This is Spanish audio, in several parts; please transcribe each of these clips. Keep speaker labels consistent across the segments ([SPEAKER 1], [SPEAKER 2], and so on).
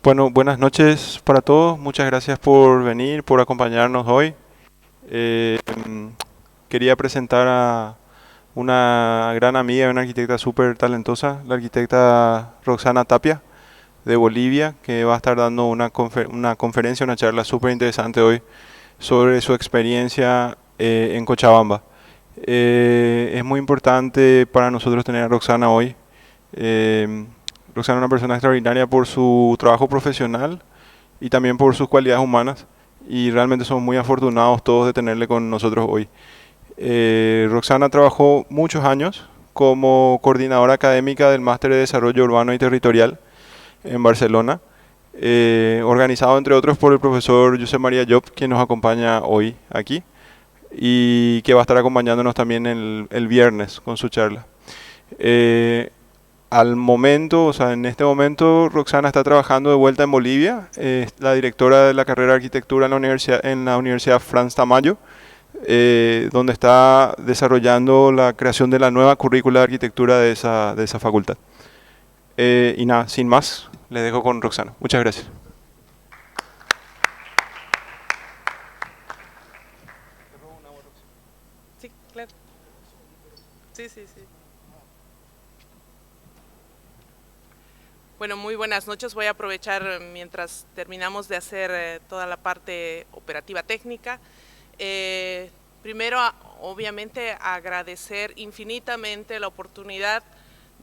[SPEAKER 1] Bueno, buenas noches para todos. Muchas gracias por venir, por acompañarnos hoy. Eh, mm, Quería presentar a una gran amiga, una arquitecta súper talentosa, la arquitecta Roxana Tapia de Bolivia, que va a estar dando una conferencia, una charla súper interesante hoy sobre su experiencia en Cochabamba. Es muy importante para nosotros tener a Roxana hoy. Eh, Roxana es una persona extraordinaria por su trabajo profesional y también por sus cualidades humanas, y realmente somos muy afortunados todos de tenerle con nosotros hoy. Roxana trabajó muchos años como coordinadora académica del Máster de Desarrollo Urbano y Territorial en Barcelona, organizado entre otros por el profesor José María Job, quien nos acompaña hoy aquí y que va a estar acompañándonos también el viernes con su charla. Eh, Al momento, o sea, en este momento, Roxana está trabajando de vuelta en Bolivia, es la directora de la carrera de arquitectura en la Universidad Franz Tamayo, donde está desarrollando la creación de la nueva currícula de arquitectura de esa facultad. Y nada, sin más, les dejo con Roxana. Muchas gracias.
[SPEAKER 2] Sí, claro. Sí, sí, sí. Bueno, muy buenas noches. Voy a aprovechar mientras terminamos de hacer toda la parte operativa técnica. Primero, obviamente, agradecer infinitamente la oportunidad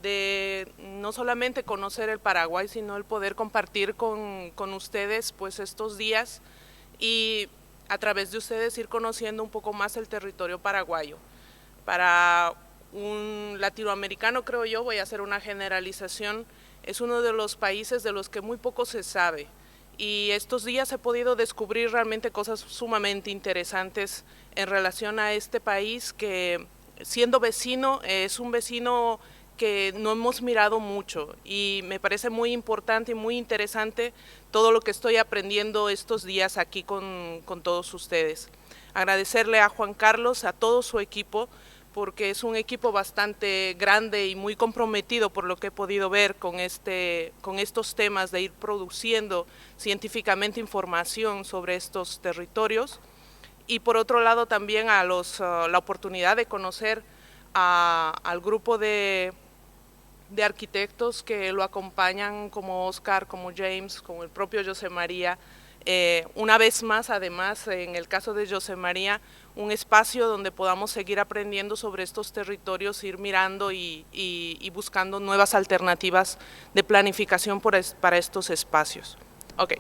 [SPEAKER 2] de no solamente conocer el Paraguay, sino el poder compartir con ustedes pues estos días y a través de ustedes ir conociendo un poco más el territorio paraguayo. Para un latinoamericano, creo yo, voy a hacer una generalización, es uno de los países de los que muy poco se sabe, y estos días he podido descubrir realmente cosas sumamente interesantes en relación a este país que, siendo vecino, es un vecino que no hemos mirado mucho, y me parece muy importante y muy interesante todo lo que estoy aprendiendo estos días aquí con todos ustedes. Agradecerle a Juan Carlos, a todo su equipo, porque es un equipo bastante grande y muy comprometido por lo que he podido ver con estos temas de ir produciendo científicamente información sobre estos territorios. Y por otro lado también a la oportunidad de conocer al grupo de arquitectos que lo acompañan, como Oscar, como James, como el propio José María. Una vez más, además, en el caso de José María, un espacio donde podamos seguir aprendiendo sobre estos territorios, ir mirando y buscando nuevas alternativas de planificación para estos espacios. Okay.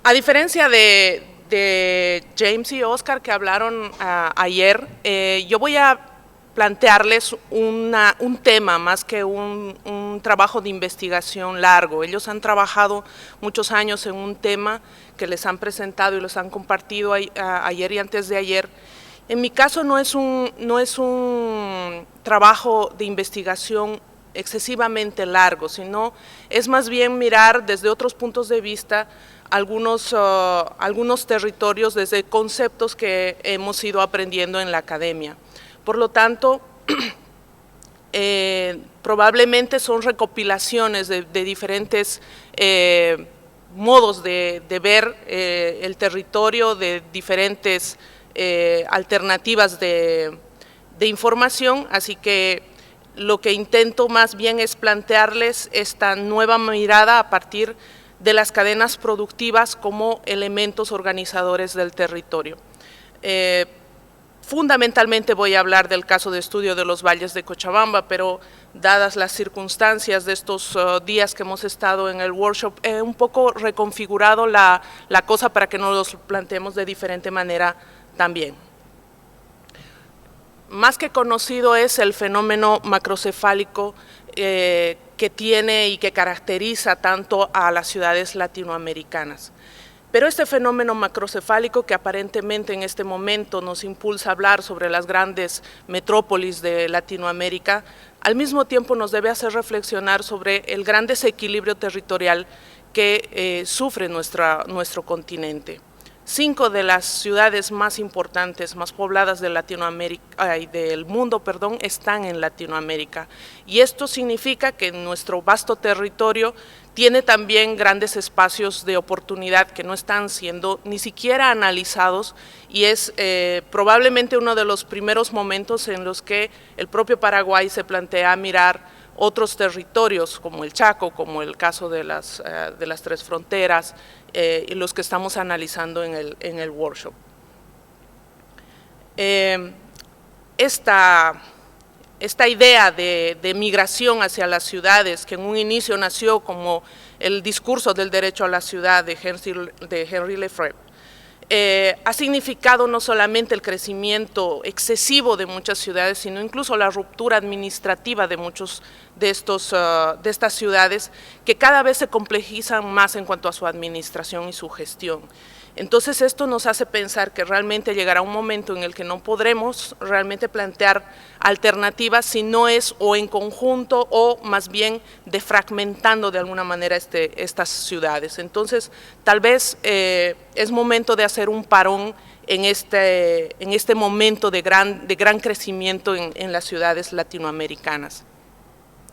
[SPEAKER 2] A diferencia de James y Oscar, que hablaron ayer, yo voy a plantearles un tema más que un trabajo de investigación largo. Ellos han trabajado muchos años en un tema que les han presentado y los han compartido ayer y antes de ayer. En mi caso no es un trabajo de investigación excesivamente largo, sino es más bien mirar desde otros puntos de vista algunos territorios desde conceptos que hemos ido aprendiendo en la academia. Por lo tanto, probablemente son recopilaciones de diferentes modos de ver el territorio, de diferentes alternativas de información, así que lo que intento más bien es plantearles esta nueva mirada a partir de las cadenas productivas como elementos organizadores del territorio. Fundamentalmente voy a hablar del caso de estudio de los valles de Cochabamba, pero dadas las circunstancias de estos días que hemos estado en el workshop, he un poco reconfigurado la cosa para que nos los planteemos de diferente manera también. Más que conocido es el fenómeno macrocefálico que tiene y que caracteriza tanto a las ciudades latinoamericanas. Pero este fenómeno macrocefálico que aparentemente en este momento nos impulsa a hablar sobre las grandes metrópolis de Latinoamérica, al mismo tiempo nos debe hacer reflexionar sobre el gran desequilibrio territorial que sufre nuestro continente. 5 de las ciudades más importantes, más pobladas de Latinoamérica, del mundo, perdón, están en Latinoamérica. Y esto significa que nuestro vasto territorio tiene también grandes espacios de oportunidad que no están siendo ni siquiera analizados, y es probablemente uno de los primeros momentos en los que el propio Paraguay se plantea mirar otros territorios como el Chaco, como el caso de las Tres Fronteras, y los que estamos analizando en el workshop. Esta idea de migración hacia las ciudades, que en un inicio nació como el discurso del derecho a la ciudad de Henri Lefebvre, ha significado no solamente el crecimiento excesivo de muchas ciudades, sino incluso la ruptura administrativa de muchos de estas ciudades, que cada vez se complejizan más en cuanto a su administración y su gestión. Entonces esto nos hace pensar que realmente llegará un momento en el que no podremos realmente plantear alternativas si no es o en conjunto o más bien defragmentando de alguna manera estas ciudades. Entonces tal vez es momento de hacer un parón en este momento de gran crecimiento en las ciudades latinoamericanas.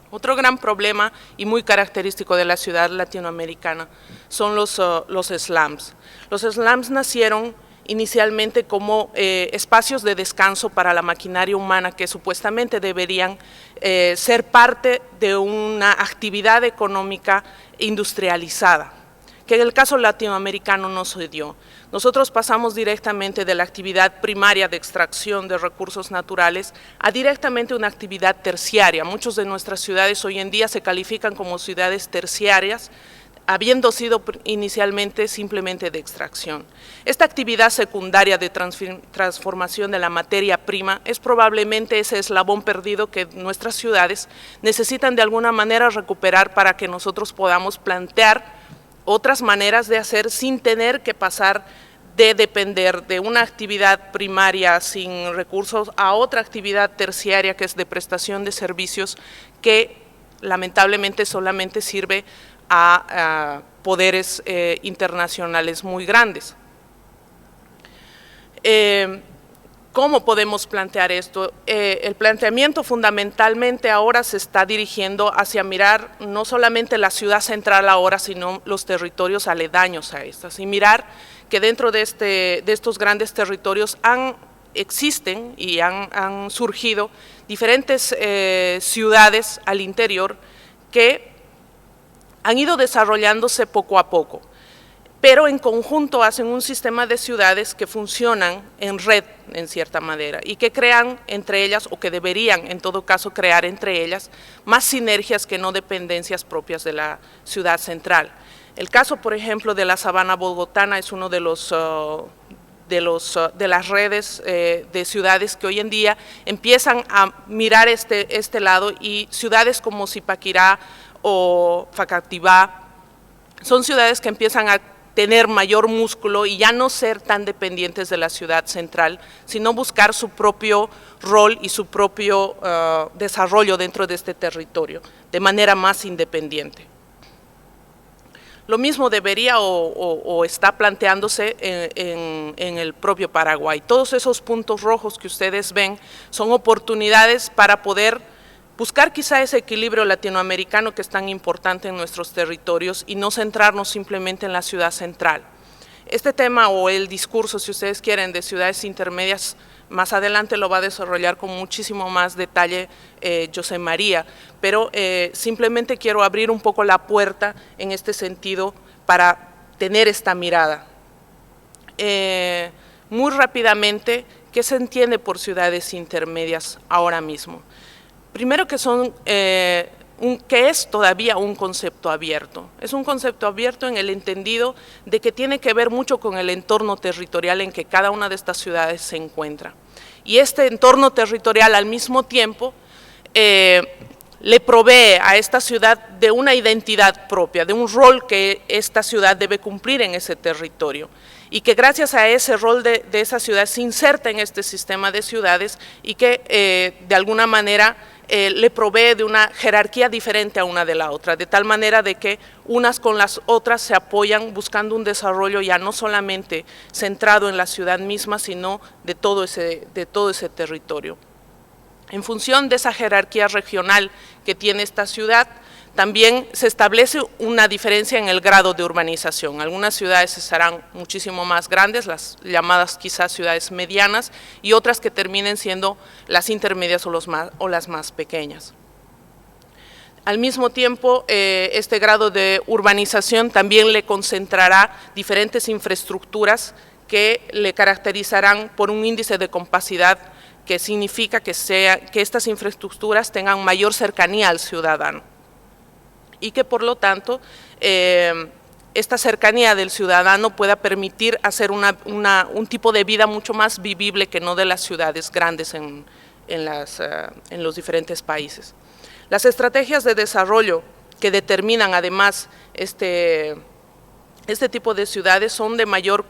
[SPEAKER 2] Otro gran problema y muy característico de la ciudad latinoamericana son los slums. Los slums nacieron inicialmente como espacios de descanso para la maquinaria humana que supuestamente deberían ser parte de una actividad económica industrializada, que en el caso latinoamericano no se dio. Nosotros pasamos directamente de la actividad primaria de extracción de recursos naturales a directamente una actividad terciaria. Muchas de nuestras ciudades hoy en día se califican como ciudades terciarias, habiendo sido inicialmente simplemente de extracción. Esta actividad secundaria de transformación de la materia prima es probablemente ese eslabón perdido que nuestras ciudades necesitan de alguna manera recuperar para que nosotros podamos plantear otras maneras de hacer sin tener que pasar de depender de una actividad primaria sin recursos a otra actividad terciaria que es de prestación de servicios que lamentablemente solamente sirve a poderes internacionales muy grandes. ¿Cómo podemos plantear esto? El planteamiento fundamentalmente ahora se está dirigiendo hacia mirar no solamente la ciudad central ahora, sino los territorios aledaños a estas, y mirar que dentro de estos grandes territorios existen y han surgido diferentes ciudades al interior que han ido desarrollándose poco a poco, pero en conjunto hacen un sistema de ciudades que funcionan en red en cierta manera y que crean entre ellas, o que deberían en todo caso crear entre ellas, más sinergias que no dependencias propias de la ciudad central. El caso, por ejemplo, de la sabana bogotana es uno de las redes de ciudades que hoy en día empiezan a mirar este lado, y ciudades como Zipaquirá o Facactivá son ciudades que empiezan a tener mayor músculo y ya no ser tan dependientes de la ciudad central, sino buscar su propio rol y su propio desarrollo dentro de este territorio, de manera más independiente. Lo mismo debería o está planteándose en el propio Paraguay. Todos esos puntos rojos que ustedes ven son oportunidades para poder buscar quizá ese equilibrio latinoamericano que es tan importante en nuestros territorios y no centrarnos simplemente en la ciudad central. Este tema, o el discurso, si ustedes quieren, de ciudades intermedias, más adelante lo va a desarrollar con muchísimo más detalle José María, pero simplemente quiero abrir un poco la puerta en este sentido para tener esta mirada. Muy rápidamente, ¿qué se entiende por ciudades intermedias ahora mismo? Primero que que es todavía un concepto abierto. Es un concepto abierto en el entendido de que tiene que ver mucho con el entorno territorial en que cada una de estas ciudades se encuentra. Y este entorno territorial al mismo tiempo le provee a esta ciudad de una identidad propia, de un rol que esta ciudad debe cumplir en ese territorio, y que gracias a ese rol de esa ciudad se inserta en este sistema de ciudades y que de alguna manera le provee de una jerarquía diferente a una de la otra, de tal manera de que unas con las otras se apoyan buscando un desarrollo ya no solamente centrado en la ciudad misma, sino de todo ese territorio. En función de esa jerarquía regional que tiene esta ciudad, también se establece una diferencia en el grado de urbanización. Algunas ciudades estarán muchísimo más grandes, las llamadas quizás ciudades medianas, y otras que terminen siendo las intermedias o las más pequeñas. Al mismo tiempo, este grado de urbanización también le concentrará diferentes infraestructuras que le caracterizarán por un índice de compacidad que significa que estas infraestructuras tengan mayor cercanía al ciudadano y que por lo tanto esta cercanía del ciudadano pueda permitir hacer un tipo de vida mucho más vivible que no de las ciudades grandes en los diferentes países. Las estrategias de desarrollo que determinan además este tipo de ciudades son de mayor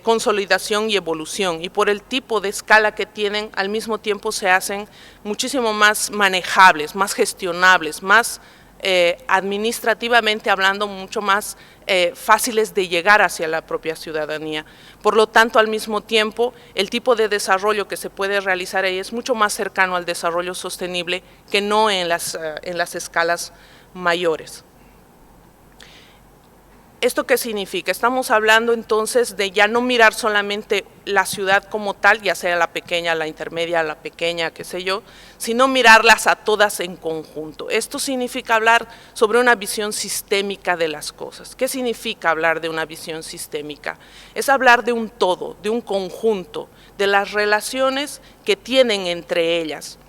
[SPEAKER 2] consolidación y evolución, y por el tipo de escala que tienen, al mismo tiempo se hacen muchísimo más manejables, más gestionables, más administrativamente hablando mucho más fáciles de llegar hacia la propia ciudadanía. Por lo tanto, al mismo tiempo, el tipo de desarrollo que se puede realizar ahí es mucho más cercano al desarrollo sostenible que no en las escalas mayores. ¿Esto qué significa? Estamos hablando entonces de ya no mirar solamente la ciudad como tal, ya sea la pequeña, la intermedia, la pequeña, qué sé yo, sino mirarlas a todas en conjunto. Esto significa hablar sobre una visión sistémica de las cosas. ¿Qué significa hablar de una visión sistémica? Es hablar de un todo, de un conjunto, de las relaciones que tienen entre ellas,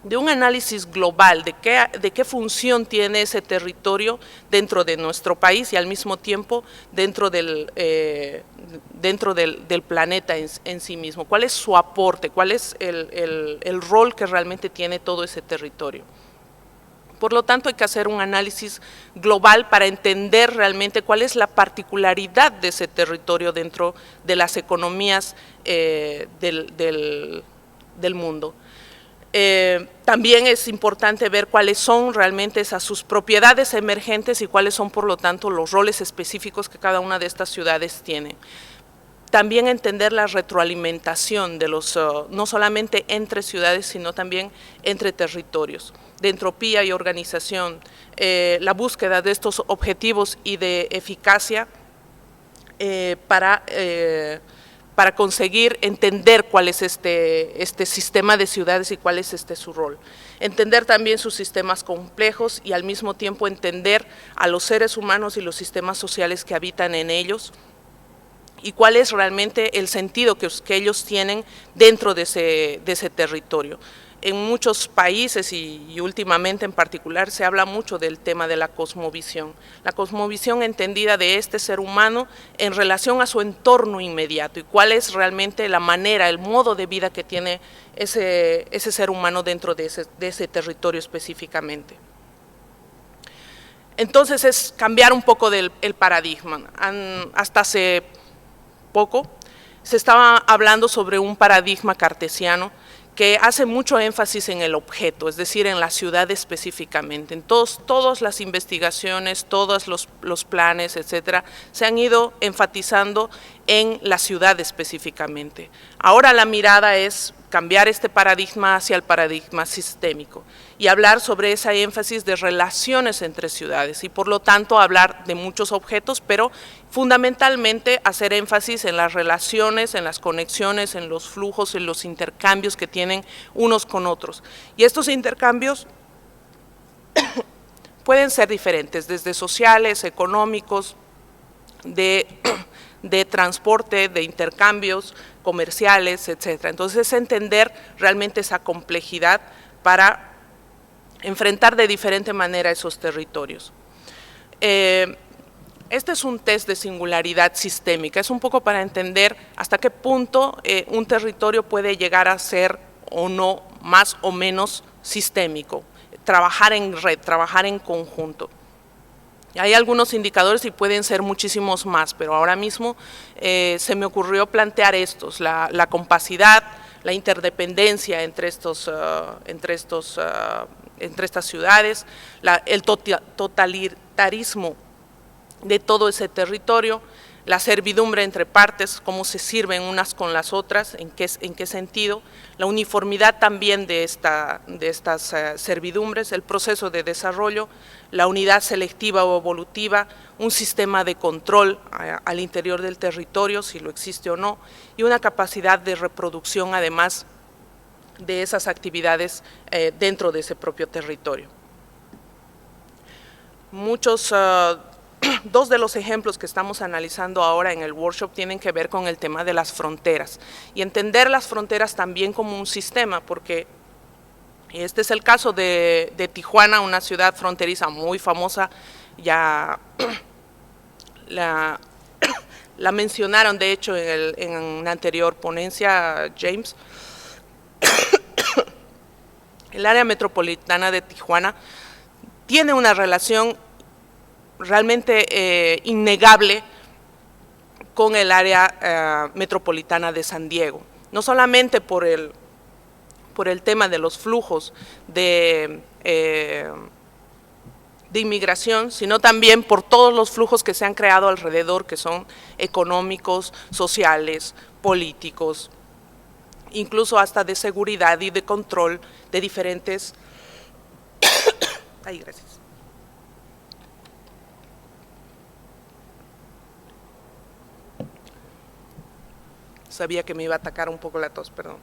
[SPEAKER 2] de un análisis global de qué función tiene ese territorio dentro de nuestro país y al mismo tiempo dentro del planeta en sí mismo. ¿Cuál es su aporte? ¿Cuál es el rol que realmente tiene todo ese territorio? Por lo tanto, hay que hacer un análisis global para entender realmente cuál es la particularidad de ese territorio dentro de las economías del mundo. También es importante ver cuáles son realmente sus propiedades emergentes y cuáles son, por lo tanto, los roles específicos que cada una de estas ciudades tiene. También entender la retroalimentación de no solamente entre ciudades, sino también entre territorios, de entropía y organización, la búsqueda de estos objetivos y de eficacia para conseguir entender cuál es este sistema de ciudades y cuál es su rol. Entender también sus sistemas complejos y al mismo tiempo entender a los seres humanos y los sistemas sociales que habitan en ellos y cuál es realmente el sentido que ellos tienen dentro de ese territorio. En muchos países y últimamente en particular se habla mucho del tema de la cosmovisión. La cosmovisión entendida de este ser humano en relación a su entorno inmediato y cuál es realmente la manera, el modo de vida que tiene ese ser humano dentro de ese territorio específicamente. Entonces es cambiar un poco el paradigma. Hasta hace poco se estaba hablando sobre un paradigma cartesiano que hace mucho énfasis en el objeto, es decir, en la ciudad específicamente. En todas las investigaciones, todos los planes, etcétera, se han ido enfatizando en la ciudad específicamente. Ahora la mirada es cambiar este paradigma hacia el paradigma sistémico y hablar sobre ese énfasis de relaciones entre ciudades y por lo tanto hablar de muchos objetos, pero fundamentalmente hacer énfasis en las relaciones, en las conexiones, en los flujos, en los intercambios que tienen unos con otros. Y estos intercambios pueden ser diferentes, desde sociales, económicos, de transporte, de intercambios comerciales, etcétera. Entonces es entender realmente esa complejidad para enfrentar de diferente manera esos territorios. Este es un test de singularidad sistémica, es un poco para entender hasta qué punto un territorio puede llegar a ser o no más o menos sistémico, trabajar en red, trabajar en conjunto. Hay algunos indicadores y pueden ser muchísimos más, pero ahora mismo se me ocurrió plantear estos, la compacidad, la interdependencia entre estas ciudades, el totalitarismo de todo ese territorio, la servidumbre entre partes, cómo se sirven unas con las otras, en qué sentido, la uniformidad también de estas servidumbres, el proceso de desarrollo, la unidad selectiva o evolutiva, un sistema de control al interior del territorio, si lo existe o no, y una capacidad de reproducción además de esas actividades dentro de ese propio territorio. Dos de los ejemplos que estamos analizando ahora en el workshop tienen que ver con el tema de las fronteras y entender las fronteras también como un sistema, porque este es el caso de Tijuana, una ciudad fronteriza muy famosa, ya la mencionaron de hecho en una anterior ponencia, James. El área metropolitana de Tijuana tiene una relación realmente innegable con el área metropolitana de San Diego, no solamente por el tema de los flujos de inmigración, sino también por todos los flujos que se han creado alrededor, que son económicos, sociales, políticos, incluso hasta de seguridad y de control de diferentes… Ay, gracias. Sabía que me iba a atacar un poco la tos, perdón.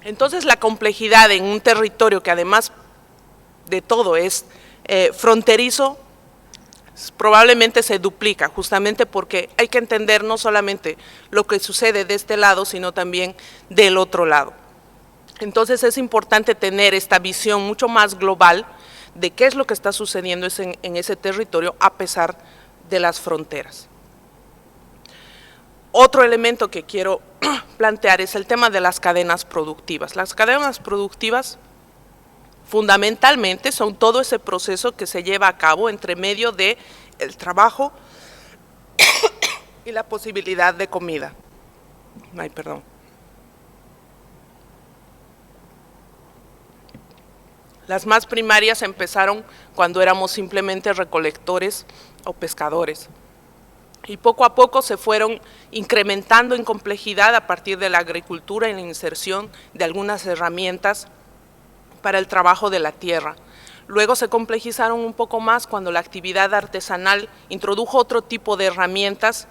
[SPEAKER 2] Entonces la complejidad en un territorio que además de todo es fronterizo, probablemente se duplica, justamente porque hay que entender no solamente lo que sucede de este lado, sino también del otro lado. Entonces es importante tener esta visión mucho más global de qué es lo que está sucediendo en ese territorio a pesar de las fronteras. Otro elemento que quiero plantear es el tema de las cadenas productivas. Las cadenas productivas fundamentalmente son todo ese proceso que se lleva a cabo entre medio de el trabajo y la posibilidad de comida. Ay, perdón. Las más primarias empezaron cuando éramos simplemente recolectores o pescadores. Y poco a poco se fueron incrementando en complejidad a partir de la agricultura y la inserción de algunas herramientas para el trabajo de la tierra. Luego se complejizaron un poco más cuando la actividad artesanal introdujo otro tipo de herramientas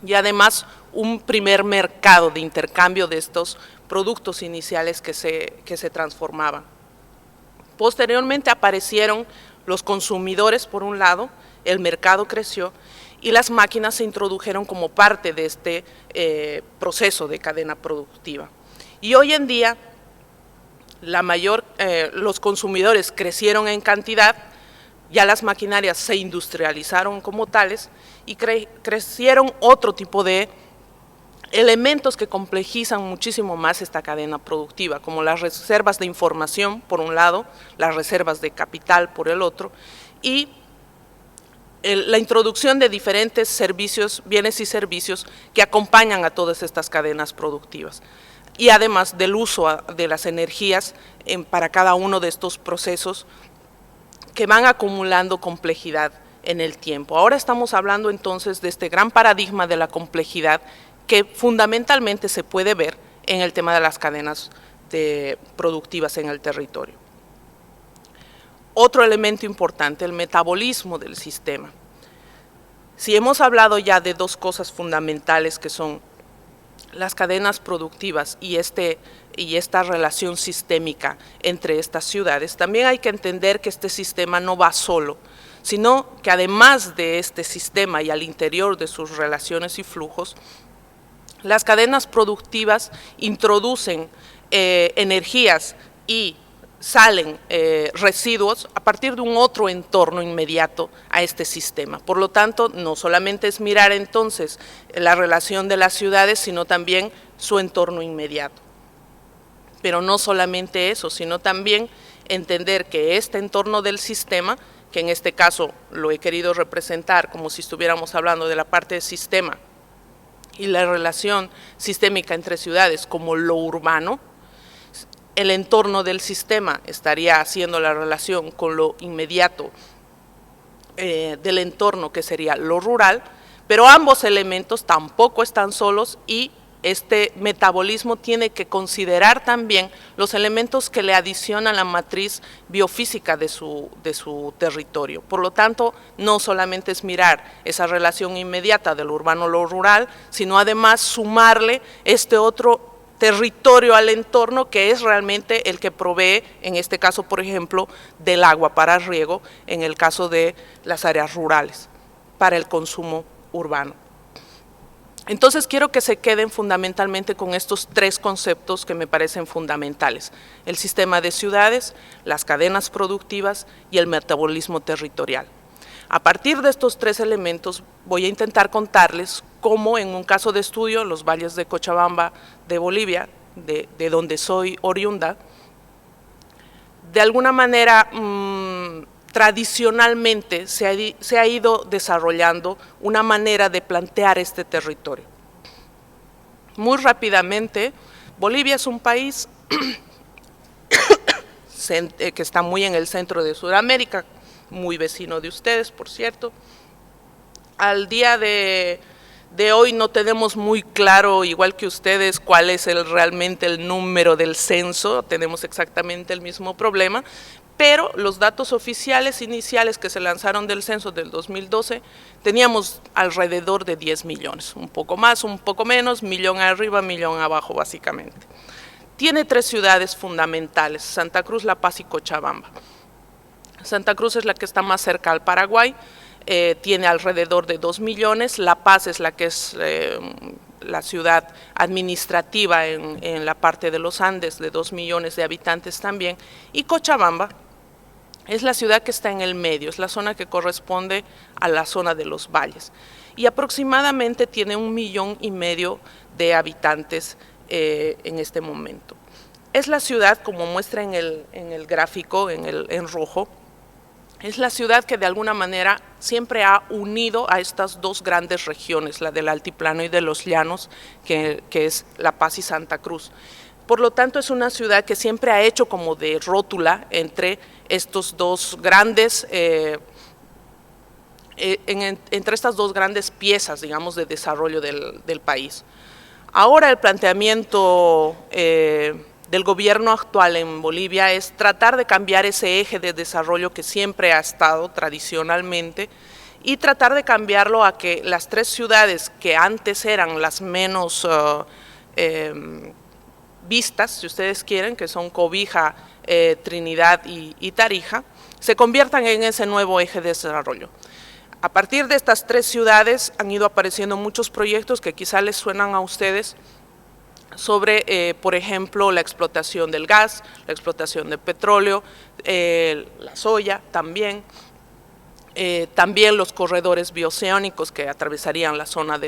[SPEAKER 2] y además un primer mercado de intercambio de estos productos iniciales que se transformaban. Posteriormente aparecieron los consumidores por un lado, el mercado creció y las máquinas se introdujeron como parte de este proceso de cadena productiva. Y hoy en día los consumidores crecieron en cantidad, ya las maquinarias se industrializaron como tales y crecieron otro tipo de elementos que complejizan muchísimo más esta cadena productiva, como las reservas de información por un lado, las reservas de capital por el otro, y la introducción de diferentes servicios, bienes y servicios que acompañan a todas estas cadenas productivas. Y además del uso de las energías para cada uno de estos procesos que van acumulando complejidad en el tiempo. Ahora estamos hablando entonces de este gran paradigma de la complejidad que fundamentalmente se puede ver en el tema de las cadenas productivas en el territorio. Otro elemento importante, el metabolismo del sistema. Si hemos hablado ya de dos cosas fundamentales que son las cadenas productivas y esta relación sistémica entre estas ciudades, también hay que entender que este sistema no va solo, sino que además de este sistema y al interior de sus relaciones y flujos, las cadenas productivas introducen energías y salen residuos a partir de un otro entorno inmediato a este sistema. Por lo tanto, no solamente es mirar entonces la relación de las ciudades, sino también su entorno inmediato. Pero no solamente eso, sino también entender que este entorno del sistema, que en este caso lo he querido representar como si estuviéramos hablando de la parte del sistema y la relación sistémica entre ciudades como lo urbano, el entorno del sistema estaría haciendo la relación con lo inmediato del entorno, que sería lo rural, pero ambos elementos tampoco están solos y este metabolismo tiene que considerar también los elementos que le adicionan la matriz biofísica de su territorio. Por lo tanto, no solamente es mirar esa relación inmediata del urbano a lo rural, sino además sumarle este otro territorio al entorno, que es realmente el que provee, en este caso, por ejemplo, del agua para riego, en el caso de las áreas rurales, para el consumo urbano. Entonces quiero que se queden fundamentalmente con estos tres conceptos que me parecen fundamentales: el sistema de ciudades, las cadenas productivas y el metabolismo territorial. A partir de estos tres elementos voy a intentar contarles cómo, en un caso de estudio, los valles de Cochabamba de Bolivia, de donde soy oriunda, de alguna manera tradicionalmente se ha ido desarrollando una manera de plantear este territorio. Muy rápidamente, Bolivia es un país que está muy en el centro de Sudamérica, muy vecino de ustedes, por cierto. Al día de hoy no tenemos muy claro, igual que ustedes, cuál es realmente el número del censo, tenemos exactamente el mismo problema, pero los datos oficiales iniciales que se lanzaron del censo del 2012, teníamos alrededor de 10 millones, un poco más, un poco menos, millón arriba, millón abajo básicamente. Tiene tres ciudades fundamentales: Santa Cruz, La Paz y Cochabamba. Santa Cruz es la que está más cerca al Paraguay, tiene alrededor de 2 millones, La Paz es la que es la ciudad administrativa en la parte de los Andes, de 2 millones de habitantes también, y Cochabamba es la ciudad que está en el medio, es la zona que corresponde a la zona de los valles, y aproximadamente tiene 1,5 millones de habitantes en este momento. Es la ciudad, como muestra en el gráfico, en rojo, es la ciudad que de alguna manera siempre ha unido a estas dos grandes regiones, la del altiplano y de los llanos, que es La Paz y Santa Cruz. Por lo tanto, es una ciudad que siempre ha hecho como de rótula entre estos dos grandes, entre estas dos grandes piezas, digamos, de desarrollo del país. Ahora el planteamiento del gobierno actual en Bolivia es tratar de cambiar ese eje de desarrollo que siempre ha estado tradicionalmente y tratar de cambiarlo a que las tres ciudades que antes eran las menos vistas, si ustedes quieren, que son Cobija, Trinidad y Tarija, se conviertan en ese nuevo eje de desarrollo. A partir de estas tres ciudades han ido apareciendo muchos proyectos que quizá les suenan a ustedes, sobre, por ejemplo, la explotación del gas, la explotación del petróleo, la soya también, también los corredores bioceánicos que atravesarían la zona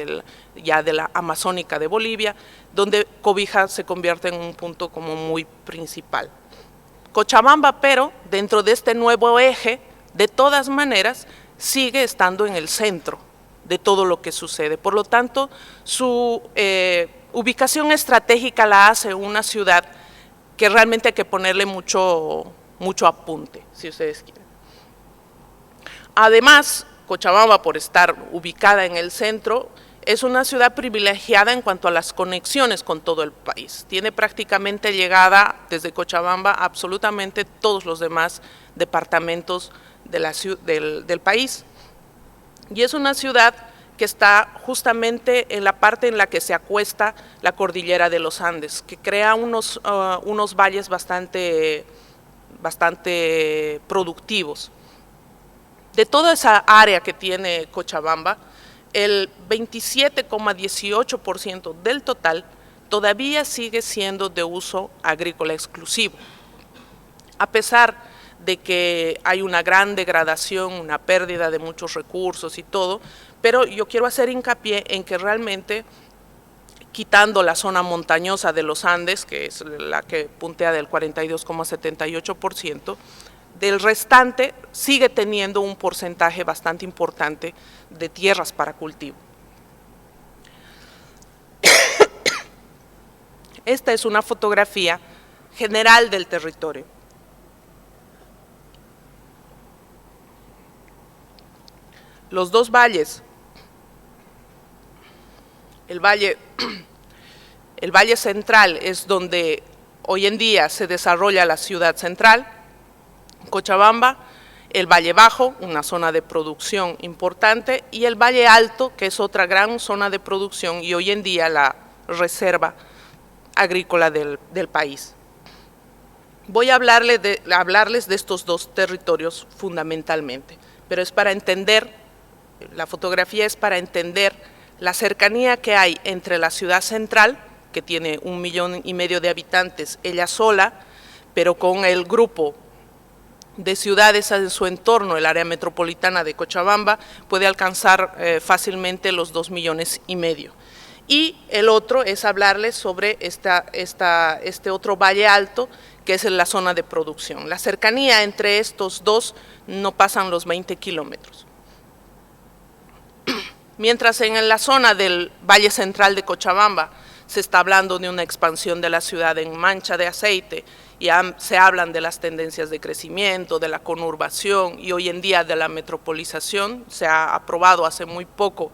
[SPEAKER 2] ya de la amazónica de Bolivia, donde Cobija se convierte en un punto como muy principal. Cochabamba, pero dentro de este nuevo eje, de todas maneras, sigue estando en el centro de todo lo que sucede. Por lo tanto, su ubicación estratégica la hace una ciudad que realmente hay que ponerle mucho apunte, si ustedes quieren. Además, Cochabamba, por estar ubicada en el centro, es una ciudad privilegiada en cuanto a las conexiones con todo el país. Tiene prácticamente llegada desde Cochabamba a absolutamente todos los demás departamentos del país. Y es una ciudad que está justamente en la parte en la que se acuesta la cordillera de los Andes, que crea unos valles bastante productivos. De toda esa área que tiene Cochabamba, el 27,18% del total todavía sigue siendo de uso agrícola exclusivo. A pesar de que hay una gran degradación, una pérdida de muchos recursos y todo, pero yo quiero hacer hincapié en que realmente, quitando la zona montañosa de los Andes, que es la que puntea del 42,78%, del restante sigue teniendo un porcentaje bastante importante de tierras para cultivo. Esta es una fotografía general del territorio. Los dos valles, el valle central es donde hoy en día se desarrolla la ciudad central, Cochabamba, el Valle Bajo, una zona de producción importante, y el Valle Alto, que es otra gran zona de producción y hoy en día la reserva agrícola del país. Voy a hablarles de estos dos territorios fundamentalmente, pero es para entender, la fotografía es para entender la cercanía que hay entre la ciudad central, que tiene 1,5 millones de habitantes, ella sola, pero con el grupo de ciudades en su entorno, el área metropolitana de Cochabamba, puede alcanzar fácilmente los 2,5 millones. Y el otro es hablarles sobre este otro valle alto, que es en la zona de producción. La cercanía entre estos dos no pasan los 20 kilómetros. Mientras en la zona del Valle Central de Cochabamba se está hablando de una expansión de la ciudad en mancha de aceite, y se hablan de las tendencias de crecimiento, de la conurbación y hoy en día de la metropolización. Se ha aprobado hace muy poco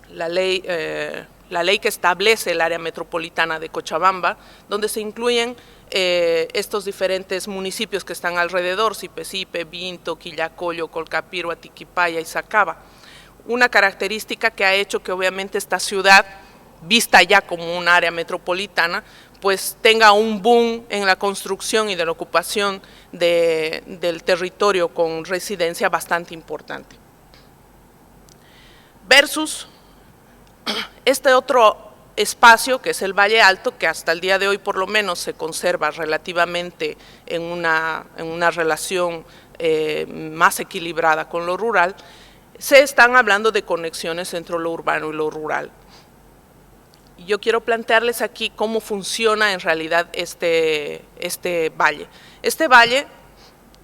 [SPEAKER 2] la ley que establece el área metropolitana de Cochabamba, donde se incluyen estos diferentes municipios que están alrededor, Sipesipe, Binto, Quillacollo, Colcapiro, Atiquipaya y Sacaba. Una característica que ha hecho que obviamente esta ciudad, vista ya como un área metropolitana, pues tenga un boom en la construcción y de la ocupación del territorio con residencia bastante importante. Versus este otro espacio que es el Valle Alto, que hasta el día de hoy por lo menos se conserva relativamente en una relación más equilibrada con lo rural, se están hablando de conexiones entre lo urbano y lo rural. Yo quiero plantearles aquí cómo funciona en realidad este valle. Este valle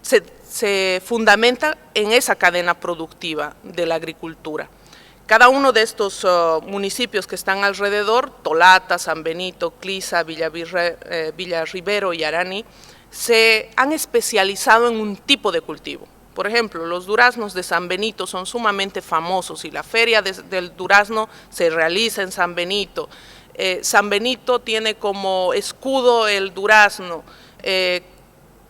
[SPEAKER 2] se fundamenta en esa cadena productiva de la agricultura. Cada uno de estos municipios que están alrededor, Tolata, San Benito, Clisa, Villarribero y Arani, se han especializado en un tipo de cultivo. Por ejemplo, los duraznos de San Benito son sumamente famosos y la feria del durazno se realiza en San Benito. San Benito tiene como escudo el durazno,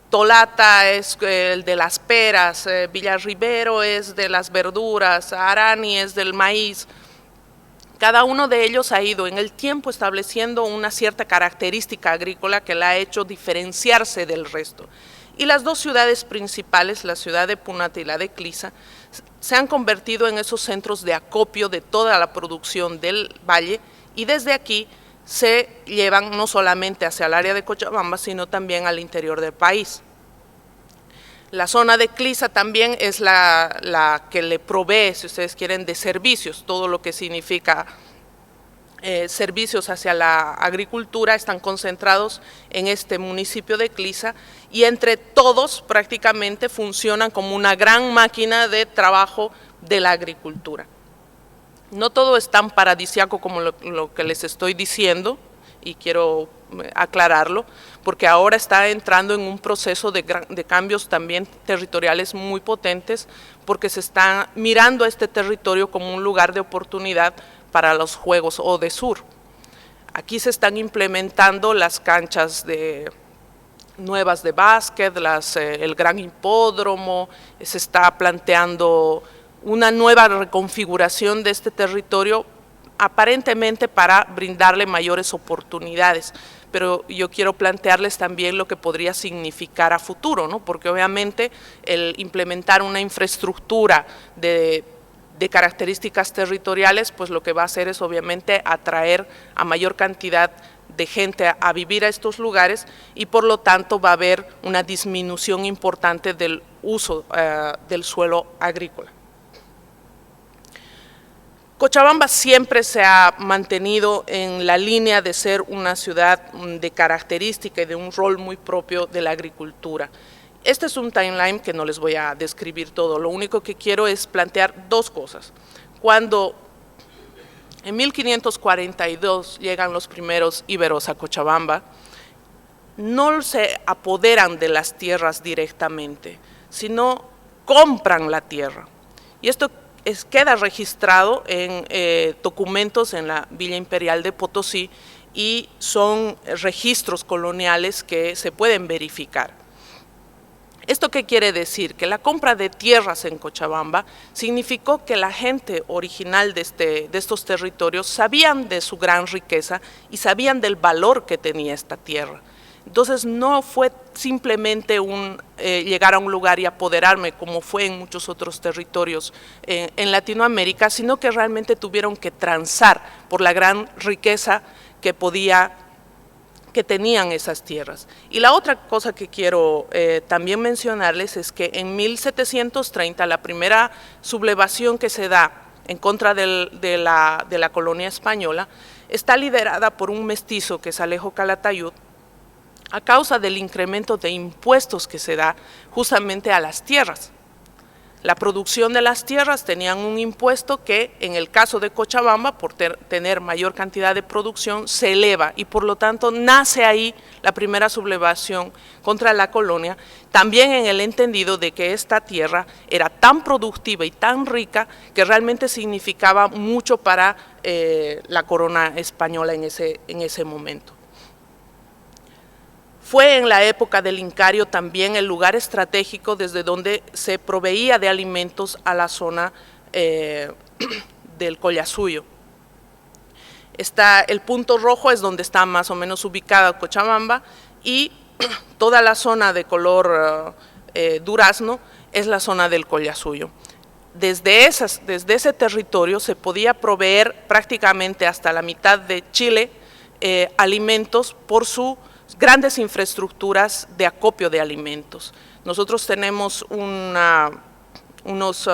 [SPEAKER 2] Tolata es el de las peras, Villarribero es de las verduras, Arani es del maíz. Cada uno de ellos ha ido en el tiempo estableciendo una cierta característica agrícola que la ha hecho diferenciarse del resto. Y las dos ciudades principales, la ciudad de Punata y la de Clisa, se han convertido en esos centros de acopio de toda la producción del valle, y desde aquí se llevan no solamente hacia el área de Cochabamba, sino también al interior del país. La zona de Clisa también es la que le provee, si ustedes quieren, de servicios, todo lo que significa servicios hacia la agricultura están concentrados en este municipio de Clisa, y entre todos prácticamente funcionan como una gran máquina de trabajo de la agricultura. No todo es tan paradisíaco como lo que les estoy diciendo, y quiero aclararlo, porque ahora está entrando en un proceso de cambios también territoriales muy potentes, porque se está mirando a este territorio como un lugar de oportunidad para los Juegos ODESUR. Aquí se están implementando las canchas nuevas de básquet, el gran hipódromo, se está planteando una nueva reconfiguración de este territorio, aparentemente para brindarle mayores oportunidades, pero yo quiero plantearles también lo que podría significar a futuro, ¿no? Porque obviamente el implementar una infraestructura de características territoriales, pues lo que va a hacer es obviamente atraer a mayor cantidad de gente a vivir a estos lugares, y por lo tanto va a haber una disminución importante del uso del suelo agrícola. Cochabamba siempre se ha mantenido en la línea de ser una ciudad de característica y de un rol muy propio de la agricultura. Este es un timeline que no les voy a describir todo, lo único que quiero es plantear dos cosas. Cuando En 1542 llegan los primeros íberos a Cochabamba. No se apoderan de las tierras directamente, sino compran la tierra. Y esto queda registrado en documentos en la Villa Imperial de Potosí y son registros coloniales que se pueden verificar. ¿Esto qué quiere decir? Que la compra de tierras en Cochabamba significó que la gente original de estos territorios sabían de su gran riqueza y sabían del valor que tenía esta tierra. Entonces no fue simplemente llegar a un lugar y apoderarme como fue en muchos otros territorios en Latinoamérica, sino que realmente tuvieron que transar por la gran riqueza que tenían esas tierras. Y la otra cosa que quiero también mencionarles es que en 1730 la primera sublevación que se da en contra de la colonia española está liderada por un mestizo que es Alejo Calatayud, a causa del incremento de impuestos que se da justamente a las tierras. La producción de las tierras tenían un impuesto que en el caso de Cochabamba, por tener mayor cantidad de producción, se eleva y por lo tanto nace ahí la primera sublevación contra la colonia, también en el entendido de que esta tierra era tan productiva y tan rica que realmente significaba mucho para la corona española en ese momento. Fue en la época del Incario también el lugar estratégico desde donde se proveía de alimentos a la zona del Collasuyo. El punto rojo es donde está más o menos ubicada Cochabamba y toda la zona de color durazno es la zona del Collasuyo. Desde ese territorio se podía proveer prácticamente hasta la mitad de Chile alimentos por sus grandes infraestructuras de acopio de alimentos. Nosotros tenemos unos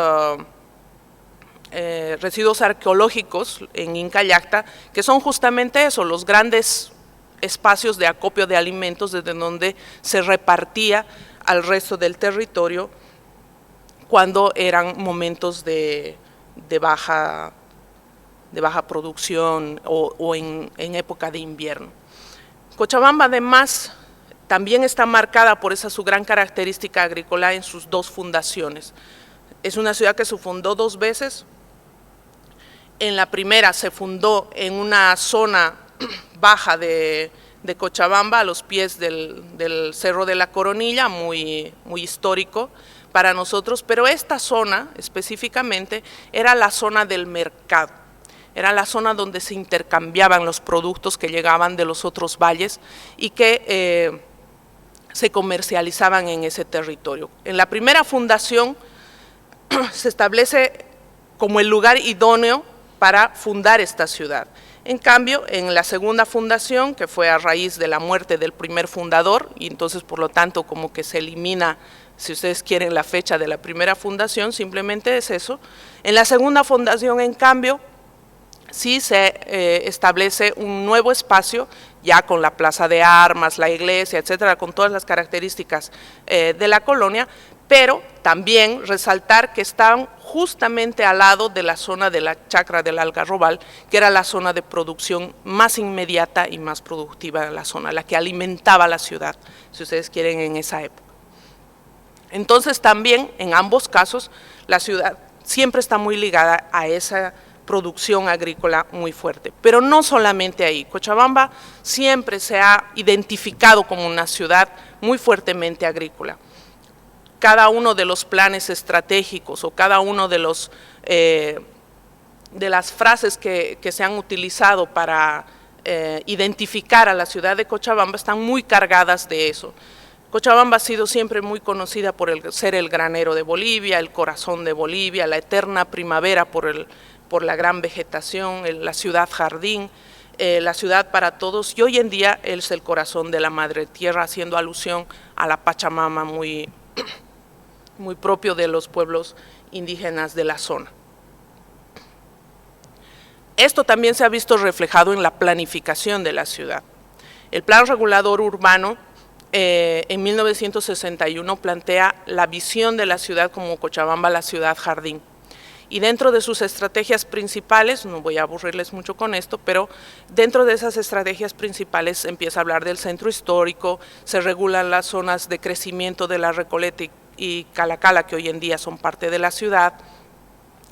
[SPEAKER 2] residuos arqueológicos en Incayacta que son justamente eso, los grandes espacios de acopio de alimentos desde donde se repartía al resto del territorio cuando eran momentos de baja producción o en época de invierno. Cochabamba además también está marcada por su gran característica agrícola en sus dos fundaciones. Es una ciudad que se fundó 2 veces. En la primera se fundó en una zona baja de Cochabamba, a los pies del Cerro de la Coronilla, muy histórico para nosotros, pero esta zona específicamente era la zona del mercado. Era la zona donde se intercambiaban los productos que llegaban de los otros valles y que se comercializaban en ese territorio. En la primera fundación se establece como el lugar idóneo para fundar esta ciudad. En cambio, en la segunda fundación, que fue a raíz de la muerte del primer fundador, y entonces por lo tanto como que se elimina, si ustedes quieren, la fecha de la primera fundación, simplemente es eso. En la segunda fundación, en cambio, sí se establece un nuevo espacio, ya con la plaza de armas, la iglesia, etcétera, con todas las características de la colonia, pero también resaltar que están justamente al lado de la zona de la chacra del Algarrobal, que era la zona de producción más inmediata y más productiva de la zona, la que alimentaba la ciudad, si ustedes quieren, en esa época. Entonces también, en ambos casos, la ciudad siempre está muy ligada a esa producción agrícola muy fuerte, pero no solamente ahí. Cochabamba siempre se ha identificado como una ciudad muy fuertemente agrícola. Cada uno de los planes estratégicos o cada uno de las frases que se han utilizado para identificar a la ciudad de Cochabamba están muy cargadas de eso. Cochabamba ha sido siempre muy conocida por ser el granero de Bolivia, el corazón de Bolivia, la eterna primavera por la gran vegetación, la ciudad jardín, la ciudad para todos, y hoy en día es el corazón de la madre tierra, haciendo alusión a la Pachamama muy propio de los pueblos indígenas de la zona. Esto también se ha visto reflejado en la planificación de la ciudad. El Plan Regulador Urbano en 1961 plantea la visión de la ciudad como Cochabamba, la ciudad jardín. y dentro de sus estrategias principales, no voy a aburrirles mucho con esto, pero dentro de esas estrategias principales empieza a hablar del centro histórico, se regulan las zonas de crecimiento de la Recoleta y Calacala, que hoy en día son parte de la ciudad,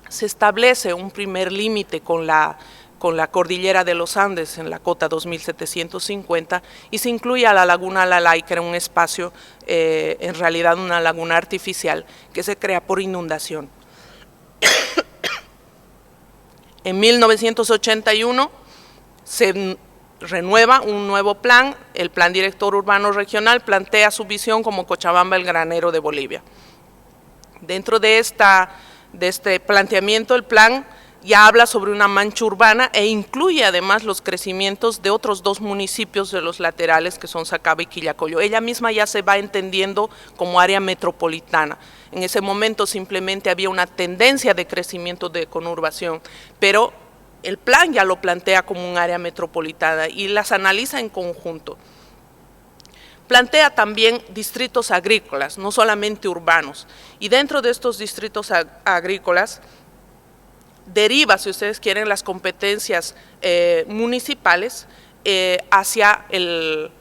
[SPEAKER 2] se establece un primer límite con la cordillera de los Andes en la cota 2750 y se incluye a la laguna Lalay, que era un espacio, en realidad una laguna artificial que se crea por inundación. En 1981 se renueva un nuevo plan, el Plan Director Urbano Regional plantea su visión como Cochabamba el granero de Bolivia. Dentro de este planteamiento, el plan ya habla sobre una mancha urbana e incluye además los crecimientos de otros 2 municipios de los laterales, que son Sacaba y Quillacollo. Ella misma ya se va entendiendo como área metropolitana. En ese momento simplemente había una tendencia de crecimiento de conurbación, pero el plan ya lo plantea como un área metropolitana y las analiza en conjunto. Plantea también distritos agrícolas, no solamente urbanos, y dentro de estos distritos agrícolas deriva, si ustedes quieren, las competencias municipales hacia el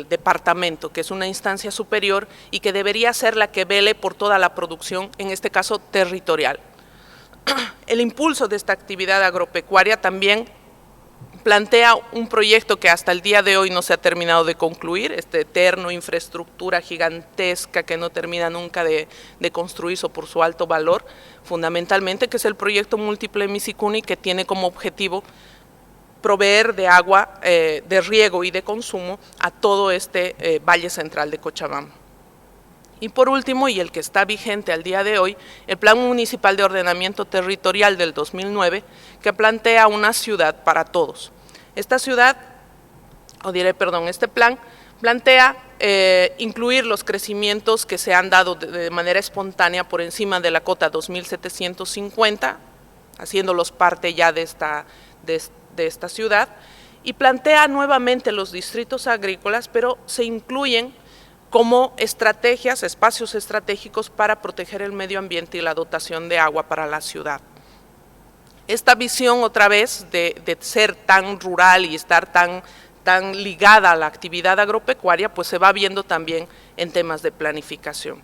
[SPEAKER 2] departamento, que es una instancia superior y que debería ser la que vele por toda la producción, en este caso territorial. El impulso de esta actividad agropecuaria también plantea un proyecto que hasta el día de hoy no se ha terminado de concluir, eterno infraestructura gigantesca que no termina nunca de construirse por su alto valor, fundamentalmente, que es el proyecto múltiple Misicuni, que tiene como objetivo proveer de agua de riego y de consumo a todo este valle central de Cochabamba. Y por último, y el que está vigente al día de hoy, el Plan Municipal de Ordenamiento Territorial del 2009, que plantea una ciudad para todos. Este plan plantea incluir los crecimientos que se han dado de manera espontánea por encima de la cota 2750, haciéndolos parte ya de esta ciudad, y plantea nuevamente los distritos agrícolas, pero se incluyen como estrategias, espacios estratégicos para proteger el medio ambiente y la dotación de agua para la ciudad. Esta visión, otra vez, de ser tan rural y estar tan ligada a la actividad agropecuaria, pues se va viendo también en temas de planificación.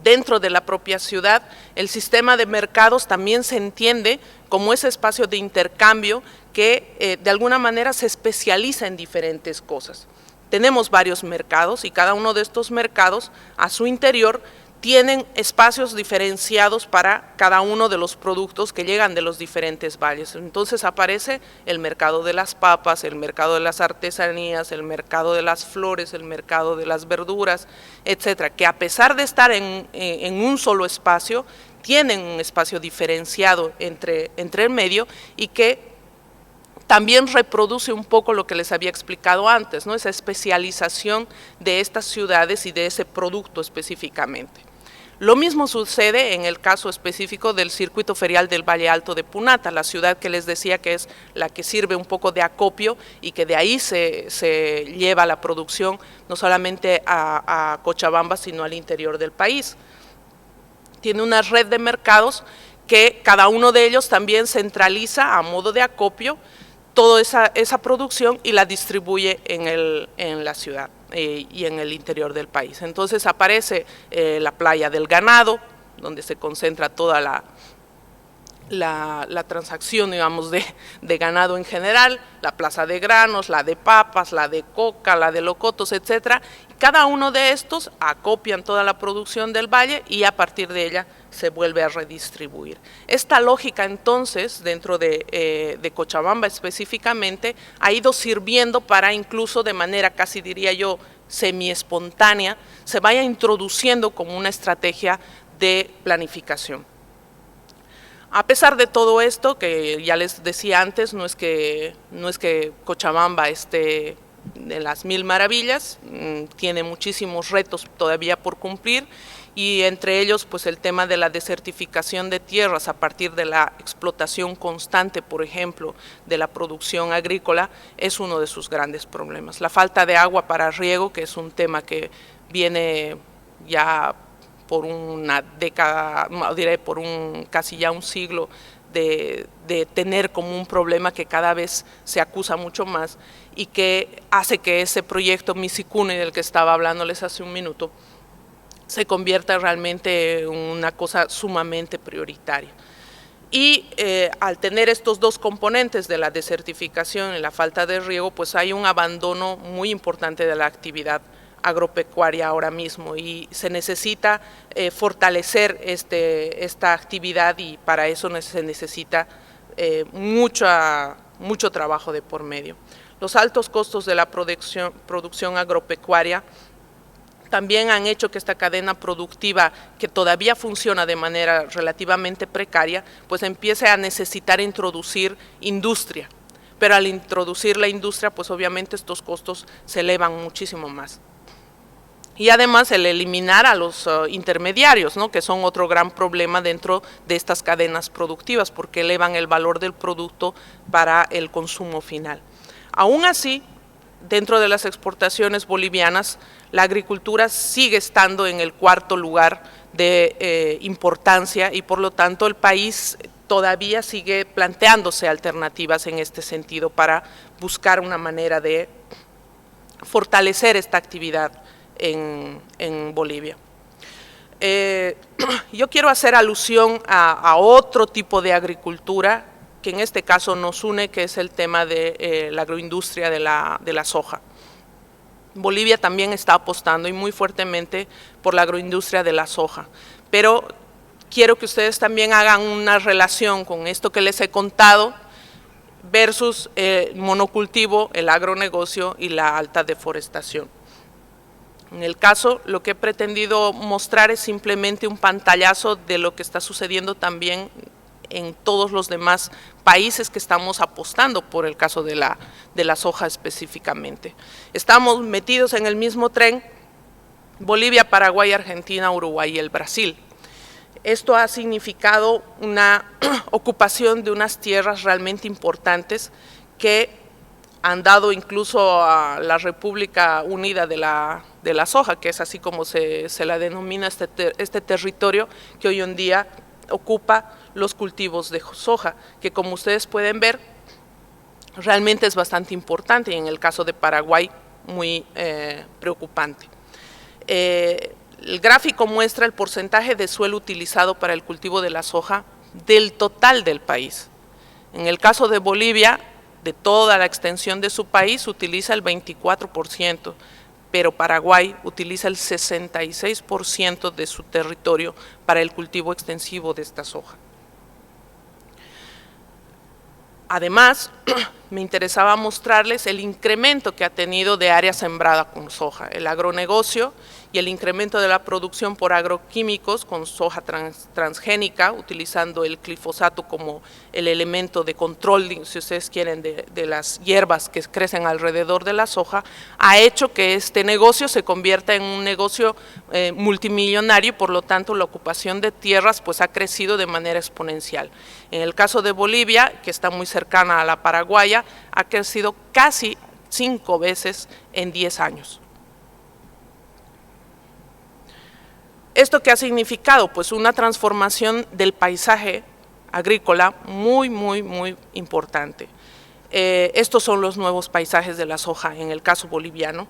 [SPEAKER 2] Dentro de la propia ciudad, el sistema de mercados también se entiende como ese espacio de intercambio que de alguna manera se especializa en diferentes cosas. Tenemos varios mercados y cada uno de estos mercados a su interior tienen espacios diferenciados para cada uno de los productos que llegan de los diferentes valles. Entonces aparece el mercado de las papas, el mercado de las artesanías, el mercado de las flores, el mercado de las verduras, etcétera, que a pesar de estar en un solo espacio, tienen un espacio diferenciado entre el medio y que también reproduce un poco lo que les había explicado antes, ¿no? Esa especialización de estas ciudades y de ese producto específicamente. Lo mismo sucede en el caso específico del circuito ferial del Valle Alto de Punata, la ciudad que les decía que es la que sirve un poco de acopio y que de ahí se lleva la producción no solamente a Cochabamba, sino al interior del país. Tiene una red de mercados que cada uno de ellos también centraliza a modo de acopio toda esa producción y la distribuye en la ciudad y en el interior del país. Entonces aparece la playa del ganado, donde se concentra toda la transacción, digamos, de ganado en general, la plaza de granos, la de papas, la de coca, la de locotos, etcétera. Cada uno de estos acopian toda la producción del valle y a partir de ella se vuelve a redistribuir. Esta lógica entonces, dentro de Cochabamba específicamente, ha ido sirviendo para incluso de manera casi diría yo semi-espontánea, se vaya introduciendo como una estrategia de planificación. A pesar de todo esto, que ya les decía antes, no es que Cochabamba esté de las mil maravillas, tiene muchísimos retos todavía por cumplir y entre ellos pues el tema de la desertificación de tierras a partir de la explotación constante, por ejemplo, de la producción agrícola es uno de sus grandes problemas. La falta de agua para riego, que es un tema que viene ya por una década, no, diré por casi ya un siglo, de tener como un problema que cada vez se acusa mucho más y que hace que ese proyecto Misikuni, del que estaba hablándoles hace un minuto, se convierta realmente en una cosa sumamente prioritaria. Y al tener estos dos componentes de la desertificación y la falta de riego, pues hay un abandono muy importante de la actividad agropecuaria ahora mismo y se necesita fortalecer esta actividad, y para eso se necesita mucho trabajo de por medio. Los altos costos de la producción agropecuaria también han hecho que esta cadena productiva, que todavía funciona de manera relativamente precaria, pues empiece a necesitar introducir industria. Pero al introducir la industria, pues obviamente estos costos se elevan muchísimo más. Y además el eliminar a los intermediarios, ¿no?, que son otro gran problema dentro de estas cadenas productivas, porque elevan el valor del producto para el consumo final. Aún así, dentro de las exportaciones bolivianas, la agricultura sigue estando en el cuarto lugar de importancia, y por lo tanto el país todavía sigue planteándose alternativas en este sentido para buscar una manera de fortalecer esta actividad en Bolivia. Yo quiero hacer alusión a otro tipo de agricultura que en este caso nos une, que es el tema de la agroindustria de la soja. Bolivia también está apostando y muy fuertemente por la agroindustria de la soja, pero quiero que ustedes también hagan una relación con esto que les he contado versus el monocultivo, el agronegocio y la alta deforestación. En el caso, lo que he pretendido mostrar es simplemente un pantallazo de lo que está sucediendo también en todos los demás países que estamos apostando por el caso de la soja específicamente. Estamos metidos en el mismo tren, Bolivia, Paraguay, Argentina, Uruguay y el Brasil. Esto ha significado una ocupación de unas tierras realmente importantes que han dado incluso a la República Unida de la Soja, que es así como se la denomina este territorio que hoy en día ocupa los cultivos de soja, que como ustedes pueden ver realmente es bastante importante, y en el caso de Paraguay muy preocupante. El gráfico muestra el porcentaje de suelo utilizado para el cultivo de la soja del total del país. En el caso de Bolivia, de toda la extensión de su país, utiliza el 24%, pero Paraguay utiliza el 66% de su territorio para el cultivo extensivo de esta soja. Además, me interesaba mostrarles el incremento que ha tenido de área sembrada con soja, el agronegocio y el incremento de la producción por agroquímicos con soja transgénica, utilizando el glifosato como el elemento de control, si ustedes quieren, de las hierbas que crecen alrededor de la soja, ha hecho que este negocio se convierta en un negocio multimillonario, y por lo tanto la ocupación de tierras pues ha crecido de manera exponencial. En el caso de Bolivia, que está muy cercana a la paraguaya, ha crecido casi 5 veces en 10 años. ¿Esto qué ha significado? Pues una transformación del paisaje agrícola muy importante. Estos son los nuevos paisajes de la soja en el caso boliviano,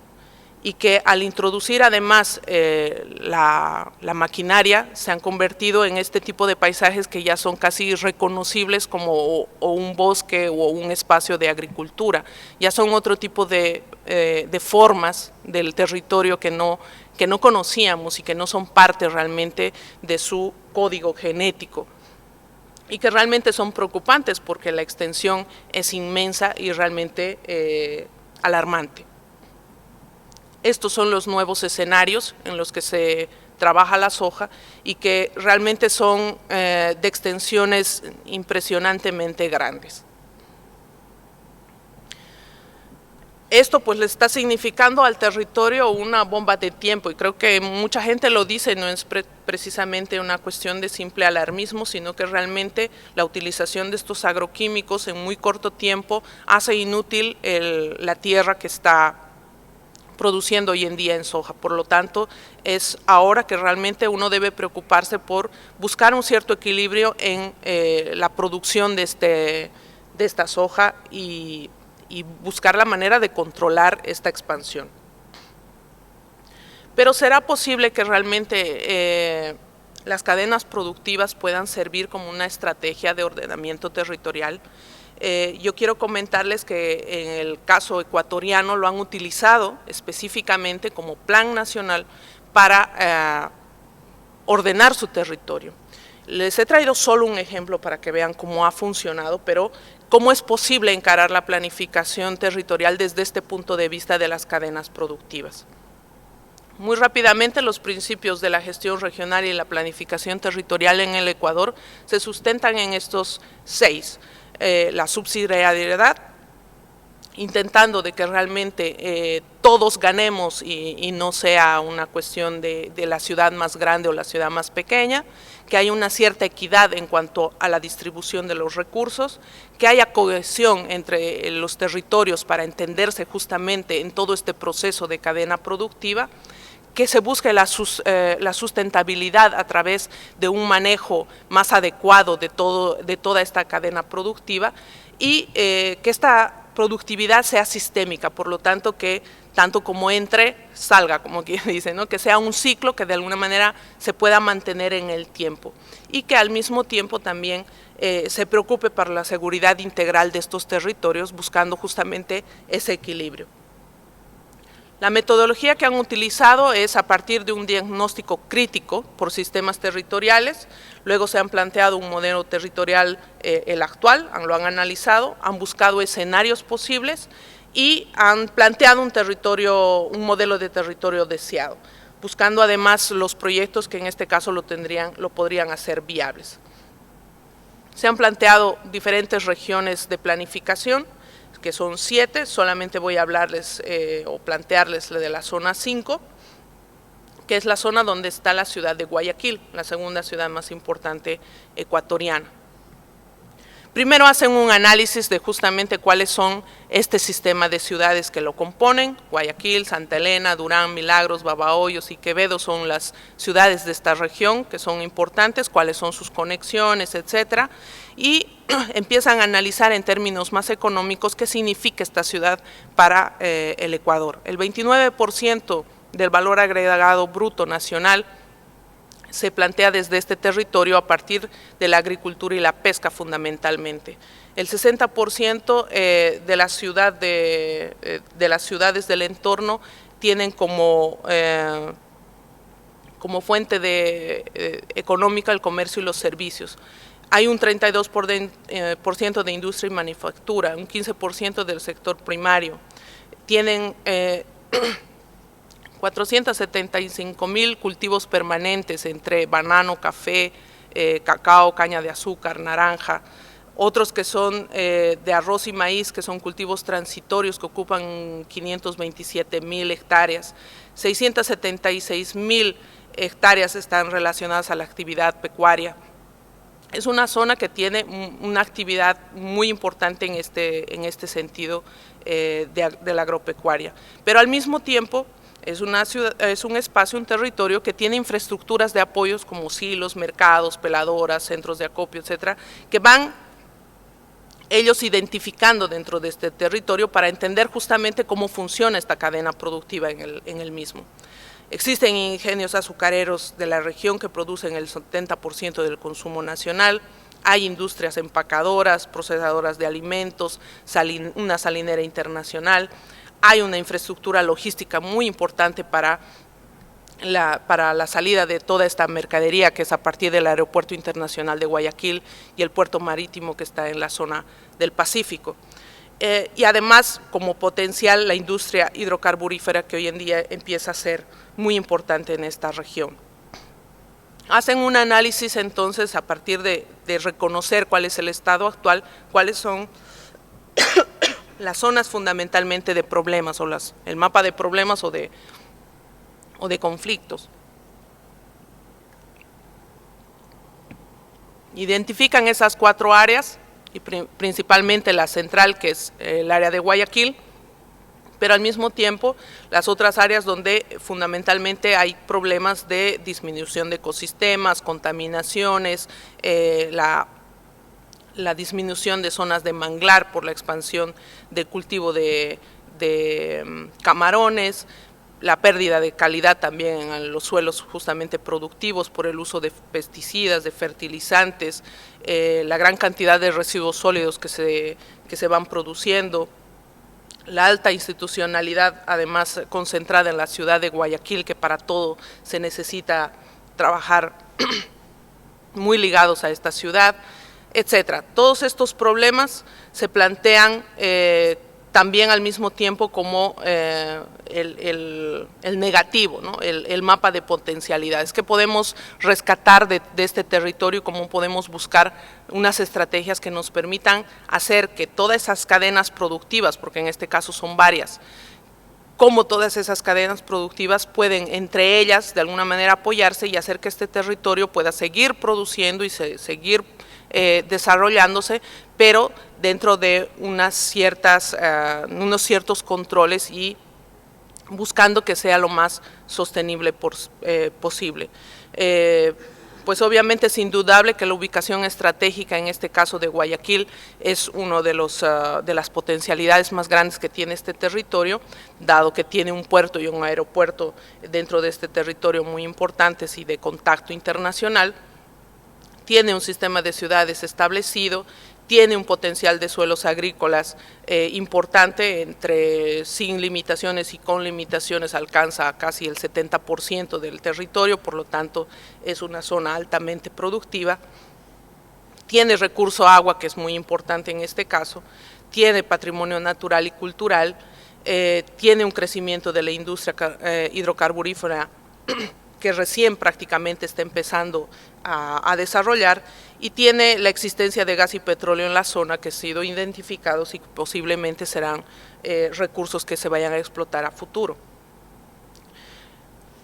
[SPEAKER 2] y que al introducir además la maquinaria se han convertido en este tipo de paisajes que ya son casi reconocibles como o un bosque o un espacio de agricultura. Ya son otro tipo de formas del territorio que no conocíamos y que no son parte realmente de su código genético, y que realmente son preocupantes porque la extensión es inmensa y realmente alarmante. Estos son los nuevos escenarios en los que se trabaja la soja y que realmente son de extensiones impresionantemente grandes. Esto pues le está significando al territorio una bomba de tiempo, y creo que mucha gente lo dice, no es precisamente una cuestión de simple alarmismo, sino que realmente la utilización de estos agroquímicos en muy corto tiempo hace inútil la tierra que está produciendo hoy en día en soja. Por lo tanto, es ahora que realmente uno debe preocuparse por buscar un cierto equilibrio en la producción de esta soja y buscar la manera de controlar esta expansión. Pero ¿será posible que realmente las cadenas productivas puedan servir como una estrategia de ordenamiento territorial? Yo quiero comentarles que en el caso ecuatoriano lo han utilizado específicamente como plan nacional para ordenar su territorio. Les he traído solo un ejemplo para que vean cómo ha funcionado, pero cómo es posible encarar la planificación territorial desde este punto de vista de las cadenas productivas. Muy rápidamente, los principios de la gestión regional y la planificación territorial en el Ecuador se sustentan en estos 6. La subsidiariedad, intentando de que realmente todos ganemos y no sea una cuestión de la ciudad más grande o la ciudad más pequeña, que haya una cierta equidad en cuanto a la distribución de los recursos, que haya cohesión entre los territorios para entenderse justamente en todo este proceso de cadena productiva, que se busque la sustentabilidad a través de un manejo más adecuado de toda esta cadena productiva y que esta productividad sea sistémica, por lo tanto que tanto como entre, salga, como quien dice, ¿no? Que sea un ciclo que de alguna manera se pueda mantener en el tiempo y que al mismo tiempo también se preocupe por la seguridad integral de estos territorios, buscando justamente ese equilibrio. La metodología que han utilizado es a partir de un diagnóstico crítico por sistemas territoriales, luego se han planteado un modelo territorial, el actual, lo han analizado, han buscado escenarios posibles y han planteado un modelo de territorio deseado, buscando además los proyectos que en este caso lo podrían hacer viables. Se han planteado diferentes regiones de planificación, que son 7, solamente voy a hablarles o plantearles de la zona 5, que es la zona donde está la ciudad de Guayaquil, la segunda ciudad más importante ecuatoriana. Primero hacen un análisis de justamente cuáles son este sistema de ciudades que lo componen. Guayaquil, Santa Elena, Durán, Milagros, Babahoyos y Quevedo son las ciudades de esta región que son importantes, cuáles son sus conexiones, etcétera. Y empiezan a analizar en términos más económicos qué significa esta ciudad para el Ecuador. El 29% del valor agregado bruto nacional se plantea desde este territorio a partir de la agricultura y la pesca fundamentalmente. El 60% de las ciudades del entorno tienen como fuente económica el comercio y los servicios. Hay un 32% de industria y manufactura, un 15% del sector primario. Tienen 475,000 cultivos permanentes entre banano, café, cacao, caña de azúcar, naranja, otros que son de arroz y maíz, que son cultivos transitorios que ocupan 527,000 hectáreas, 676,000 hectáreas están relacionadas a la actividad pecuaria. Es una zona que tiene una actividad muy importante en este sentido de la agropecuaria, pero al mismo tiempo es un espacio, un territorio que tiene infraestructuras de apoyos como silos, mercados, peladoras, centros de acopio, etcétera, que van ellos identificando dentro de este territorio para entender justamente cómo funciona esta cadena productiva en el mismo. Existen ingenios azucareros de la región que producen el 70% del consumo nacional, hay industrias empacadoras, procesadoras de alimentos, una salinera internacional. Hay una infraestructura logística muy importante para la salida de toda esta mercadería, que es a partir del Aeropuerto Internacional de Guayaquil y el puerto marítimo que está en la zona del Pacífico. Y además, como potencial, la industria hidrocarburífera que hoy en día empieza a ser muy importante en esta región. Hacen un análisis entonces a partir de reconocer cuál es el estado actual, cuáles son las zonas fundamentalmente de problemas o el mapa de problemas o de conflictos. Identifican esas 4 áreas y principalmente la central, que es el área de Guayaquil, pero al mismo tiempo las otras áreas donde fundamentalmente hay problemas de disminución de ecosistemas, contaminaciones, la disminución de zonas de manglar por la expansión del cultivo de camarones, la pérdida de calidad también en los suelos justamente productivos por el uso de pesticidas, de fertilizantes, la gran cantidad de residuos sólidos que se van produciendo, la alta institucionalidad además concentrada en la ciudad de Guayaquil, que para todo se necesita trabajar muy ligados a esta ciudad, etcétera. Todos estos problemas se plantean también al mismo tiempo como el negativo, ¿no? el mapa de potencialidades que podemos rescatar de este territorio, cómo podemos buscar unas estrategias que nos permitan hacer que todas esas cadenas productivas, porque en este caso son varias, cómo todas esas cadenas productivas pueden entre ellas de alguna manera apoyarse y hacer que este territorio pueda seguir produciendo y seguir desarrollándose, pero dentro de unos ciertos controles y buscando que sea lo más sostenible posible. Pues obviamente es indudable que la ubicación estratégica, en este caso de Guayaquil, es uno de las potencialidades más grandes que tiene este territorio, dado que tiene un puerto y un aeropuerto dentro de este territorio muy importantes y de contacto internacional, tiene un sistema de ciudades establecido, tiene un potencial de suelos agrícolas importante, sin limitaciones y con limitaciones alcanza casi el 70% del territorio, por lo tanto es una zona altamente productiva, tiene recurso agua, que es muy importante en este caso, tiene patrimonio natural y cultural, tiene un crecimiento de la industria hidrocarburífera que recién prácticamente está empezando a desarrollar, y tiene la existencia de gas y petróleo en la zona que han sido identificados y que posiblemente serán recursos que se vayan a explotar a futuro.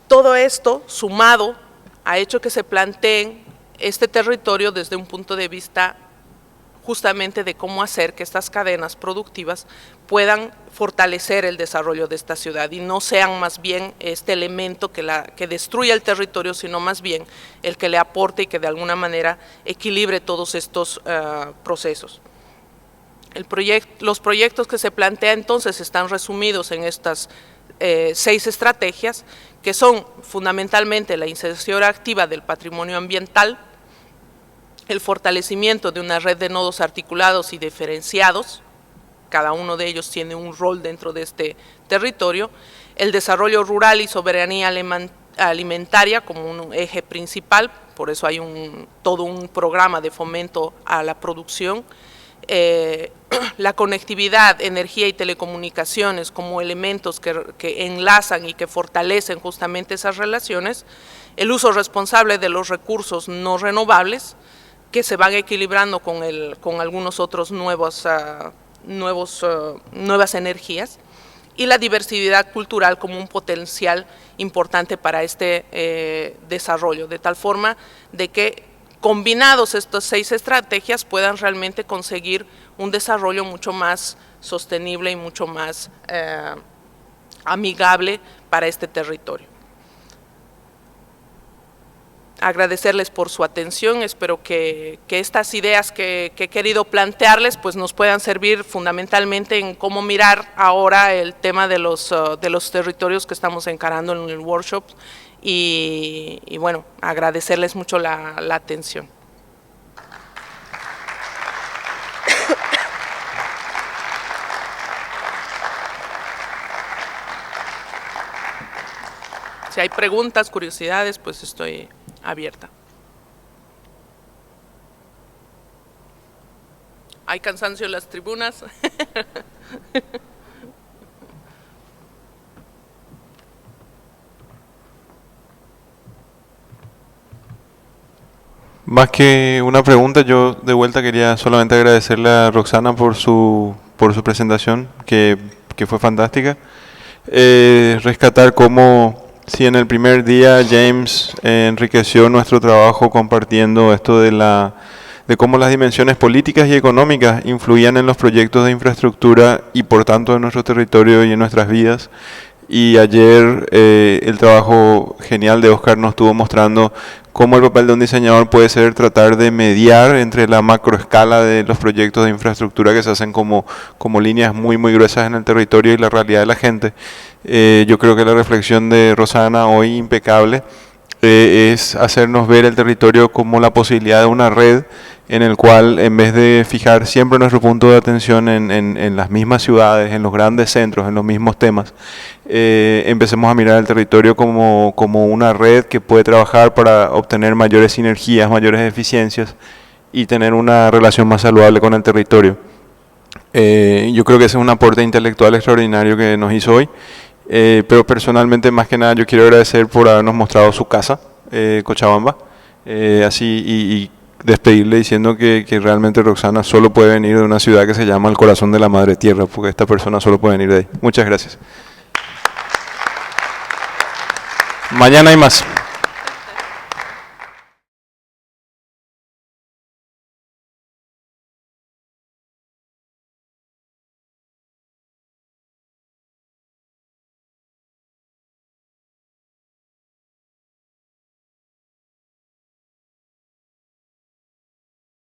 [SPEAKER 2] Todo esto sumado ha hecho que se planteen este territorio desde un punto de vista justamente de cómo hacer que estas cadenas productivas puedan fortalecer el desarrollo de esta ciudad y no sean más bien este elemento que destruya el territorio, sino más bien el que le aporte y que de alguna manera equilibre todos estos procesos. Los proyectos que se plantean entonces están resumidos en estas 6 estrategias, que son fundamentalmente la inserción activa del patrimonio ambiental, el fortalecimiento de una red de nodos articulados y diferenciados, cada uno de ellos tiene un rol dentro de este territorio, el desarrollo rural y soberanía alimentaria como un eje principal, por eso hay todo un programa de fomento a la producción, la conectividad, energía y telecomunicaciones como elementos que enlazan y que fortalecen justamente esas relaciones, el uso responsable de los recursos no renovables, que se van equilibrando con algunos otros nuevas energías, y la diversidad cultural como un potencial importante para este desarrollo, de tal forma de que combinados estas 6 estrategias puedan realmente conseguir un desarrollo mucho más sostenible y mucho más amigable para este territorio. Agradecerles por su atención, espero que estas ideas que he querido plantearles pues nos puedan servir fundamentalmente en cómo mirar ahora el tema de los territorios que estamos encarando en el workshop y bueno, agradecerles mucho la atención. Si hay preguntas, curiosidades, pues estoy abierta. ¿Hay cansancio en las tribunas?
[SPEAKER 1] Más que una pregunta, yo de vuelta quería solamente agradecerle a Roxana por su presentación, que fue fantástica. Rescatar cómo, si en el primer día James enriqueció nuestro trabajo compartiendo esto de de cómo las dimensiones políticas y económicas influían en los proyectos de infraestructura y por tanto en nuestro territorio y en nuestras vidas. Y ayer el trabajo genial de Oscar nos estuvo mostrando cómo el papel de un diseñador puede ser tratar de mediar entre la macroescala de los proyectos de infraestructura que se hacen como líneas muy gruesas en el territorio y la realidad de la gente. Yo creo que la reflexión de Rosana hoy impecable es hacernos ver el territorio como la posibilidad de una red en el cual, en vez de fijar siempre nuestro punto de atención en las mismas ciudades, en los grandes centros, en los mismos temas, empecemos a mirar el territorio como una red que puede trabajar para obtener mayores sinergias, mayores eficiencias y tener una relación más saludable con el territorio. Yo creo que ese es un aporte intelectual extraordinario que nos hizo hoy. Pero personalmente, más que nada, yo quiero agradecer por habernos mostrado su casa, Cochabamba, así y despedirle diciendo que realmente Roxana solo puede venir de una ciudad que se llama el corazón de la madre tierra, porque esta persona solo puede venir de ahí. Muchas gracias. Mañana hay más.